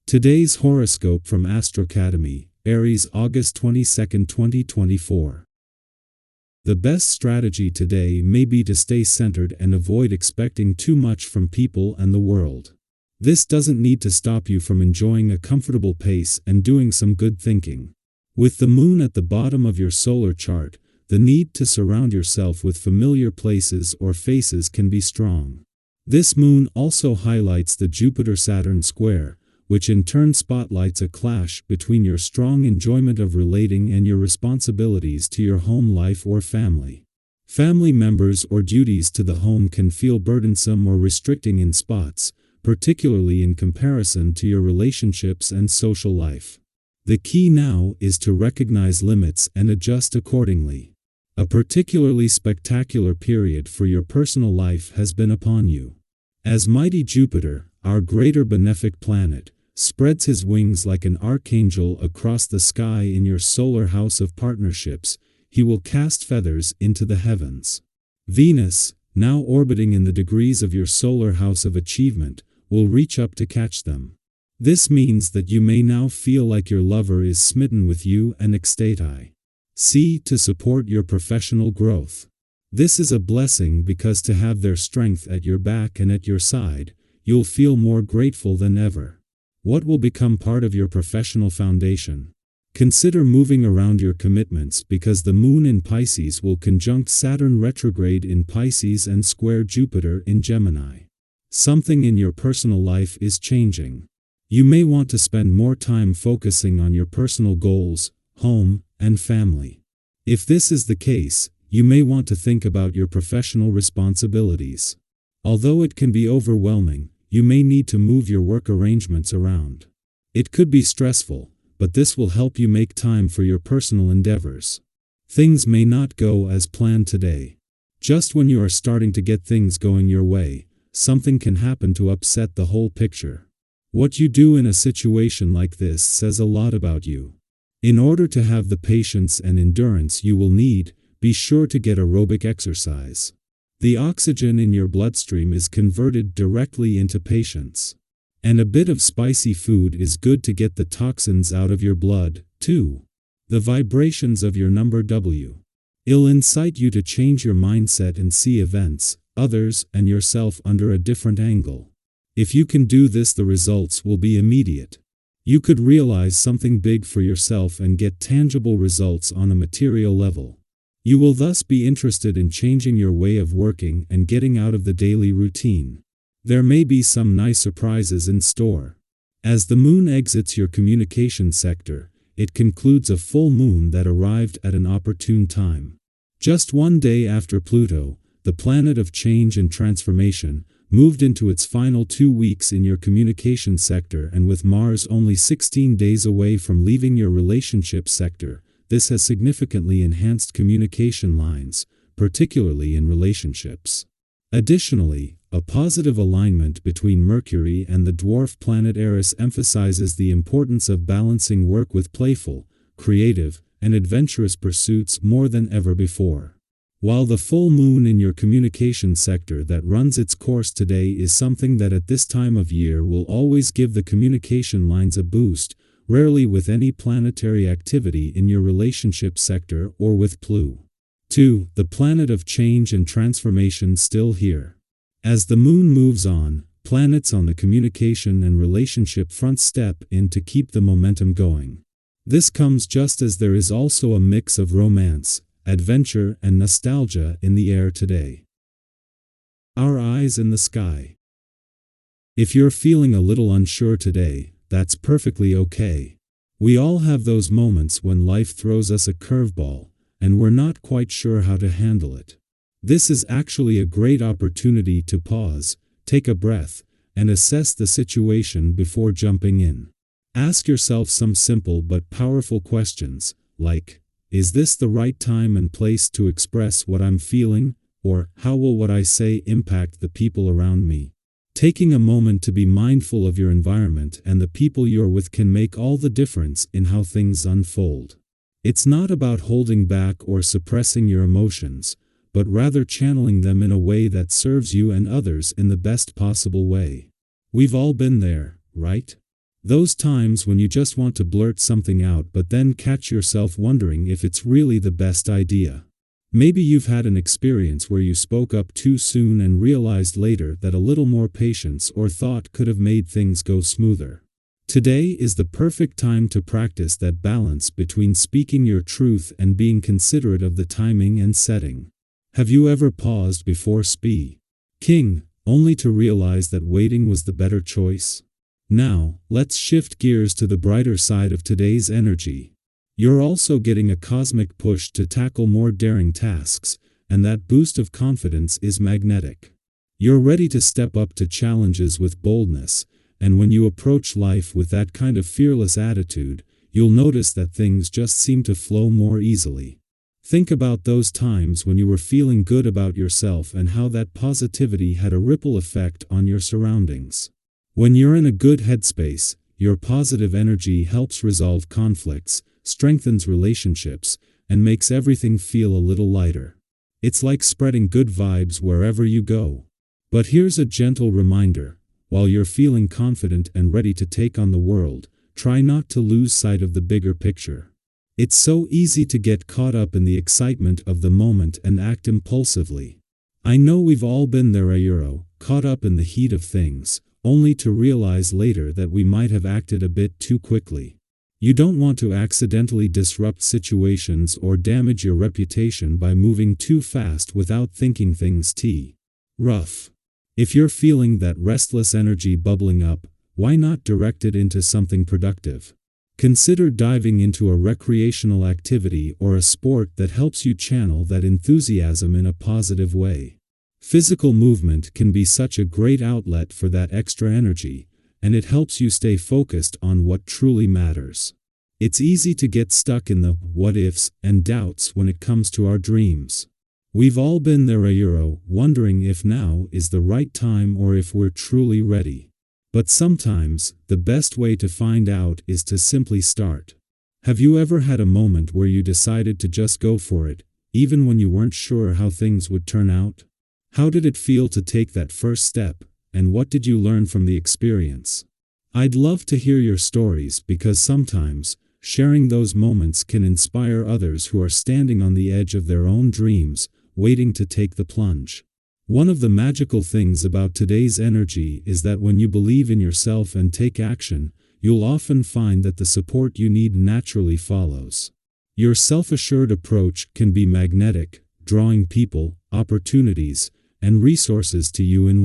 Today's horoscope from Astrocademy, Aries, August 22, 2024. The best strategy today may be to stay centered and avoid expecting too much from people and the world. This doesn't need to stop you from enjoying a comfortable pace and doing some good thinking. With the moon at the bottom of your solar chart, the need to surround yourself with familiar places or faces can be strong. This moon also highlights the Jupiter-Saturn square, which in turn spotlights a clash between your strong enjoyment of relating and your responsibilities to your home life or family. Family members or duties to the home can feel burdensome or restricting in spots, particularly in comparison to your relationships and social life. The key now is to recognize limits and adjust accordingly. A particularly spectacular period for your personal life has been upon you. As mighty Jupiter, our greater benefic planet, spreads his wings like an archangel across the sky in your solar house of partnerships, he will cast feathers into the heavens. Venus, now orbiting in the degrees of your solar house of achievement, will reach up to catch them. This means that you may now feel like your lover is smitten with you and ecstatic. C. To support your professional growth. This is a blessing because to have their strength at your back and at your side, you'll feel more grateful than ever. What will become part of your professional foundation? Consider moving around your commitments because the moon in Pisces will conjunct Saturn retrograde in Pisces and square Jupiter in Gemini. Something in your personal life is changing. You may want to spend more time focusing on your personal goals, home, and family. If this is the case, you may want to think about your professional responsibilities. Although it can be overwhelming, you may need to move your work arrangements around. It could be stressful, but this will help you make time for your personal endeavors. Things may not go as planned today. Just when you are starting to get things going your way, something can happen to upset the whole picture. What you do in a situation like this says a lot about you. In order to have the patience and endurance you will need, be sure to get aerobic exercise. The oxygen in your bloodstream is converted directly into patience. And a bit of spicy food is good to get the toxins out of your blood, too. The vibrations of your number W. It'll incite you to change your mindset and see events, others, and yourself under a different angle. If you can do this, the results will be immediate. You could realize something big for yourself and get tangible results on a material level. You will thus be interested in changing your way of working and getting out of the daily routine. There may be some nice surprises in store. As the moon exits your communication sector, it concludes a full moon that arrived at an opportune time. Just one day after Pluto, the planet of change and transformation, moved into its final 2 weeks in your communication sector, and with Mars only 16 days away from leaving your relationship sector, this has significantly enhanced communication lines, particularly in relationships. Additionally, a positive alignment between Mercury and the dwarf planet Eris emphasizes the importance of balancing work with playful, creative, and adventurous pursuits more than ever before. While the full moon in your communication sector that runs its course today is something that at this time of year will always give the communication lines a boost, rarely with any planetary activity in your relationship sector or with Pluto. 2. The planet of change and transformation still here. As the moon moves on, planets on the communication and relationship front step in to keep the momentum going. This comes just as there is also a mix of romance, adventure, and nostalgia in the air today. Our eyes in the sky. If you're feeling a little unsure today, that's perfectly okay. We all have those moments when life throws us a curveball, and we're not quite sure how to handle it. This is actually a great opportunity to pause, take a breath, and assess the situation before jumping in. Ask yourself some simple but powerful questions, like, is this the right time and place to express what I'm feeling? Or, how will what I say impact the people around me? Taking a moment to be mindful of your environment and the people you're with can make all the difference in how things unfold. It's not about holding back or suppressing your emotions, but rather channeling them in a way that serves you and others in the best possible way. We've all been there, right? Those times when you just want to blurt something out but then catch yourself wondering if it's really the best idea. Maybe you've had an experience where you spoke up too soon and realized later that a little more patience or thought could have made things go smoother. Today is the perfect time to practice that balance between speaking your truth and being considerate of the timing and setting. Have you ever paused before speaking, only to realize that waiting was the better choice? Now, let's shift gears to the brighter side of today's energy. You're also getting a cosmic push to tackle more daring tasks, and that boost of confidence is magnetic. You're ready to step up to challenges with boldness, and when you approach life with that kind of fearless attitude, you'll notice that things just seem to flow more easily. Think about those times when you were feeling good about yourself and how that positivity had a ripple effect on your surroundings. When you're in a good headspace, your positive energy helps resolve conflicts, strengthens relationships, and makes everything feel a little lighter. It's like spreading good vibes wherever you go. But here's a gentle reminder: while you're feeling confident and ready to take on the world, try not to lose sight of the bigger picture. It's so easy to get caught up in the excitement of the moment and act impulsively. I know we've all been there, caught up in the heat of things, only to realize later that we might have acted a bit too quickly. You don't want to accidentally disrupt situations or damage your reputation by moving too fast without thinking things rough. If you're feeling that restless energy bubbling up, why not direct it into something productive? Consider diving into a recreational activity or a sport that helps you channel that enthusiasm in a positive way. Physical movement can be such a great outlet for that extra energy, and it helps you stay focused on what truly matters. It's easy to get stuck in the what-ifs and doubts when it comes to our dreams. We've all been there, wondering if now is the right time or if we're truly ready. But sometimes, the best way to find out is to simply start. Have you ever had a moment where you decided to just go for it, even when you weren't sure how things would turn out? How did it feel to take that first step, and what did you learn from the experience? I'd love to hear your stories, because sometimes, sharing those moments can inspire others who are standing on the edge of their own dreams, waiting to take the plunge. One of the magical things about today's energy is that when you believe in yourself and take action, you'll often find that the support you need naturally follows. Your self-assured approach can be magnetic, drawing people, opportunities, and resources to you in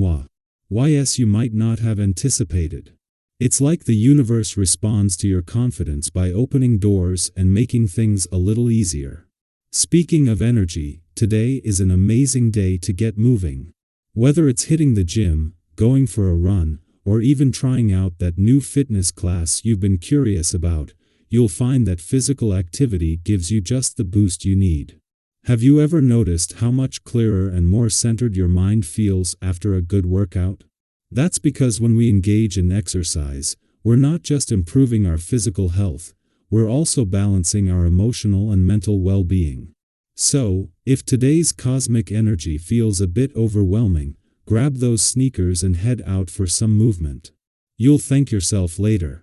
ways you might not have anticipated. It's like the universe responds to your confidence by opening doors and making things a little easier. Speaking of energy, today is an amazing day to get moving. Whether it's hitting the gym, going for a run, or even trying out that new fitness class you've been curious about, you'll find that physical activity gives you just the boost you need. Have you ever noticed how much clearer and more centered your mind feels after a good workout? That's because when we engage in exercise, we're not just improving our physical health, we're also balancing our emotional and mental well-being. So, if today's cosmic energy feels a bit overwhelming, grab those sneakers and head out for some movement. You'll thank yourself later.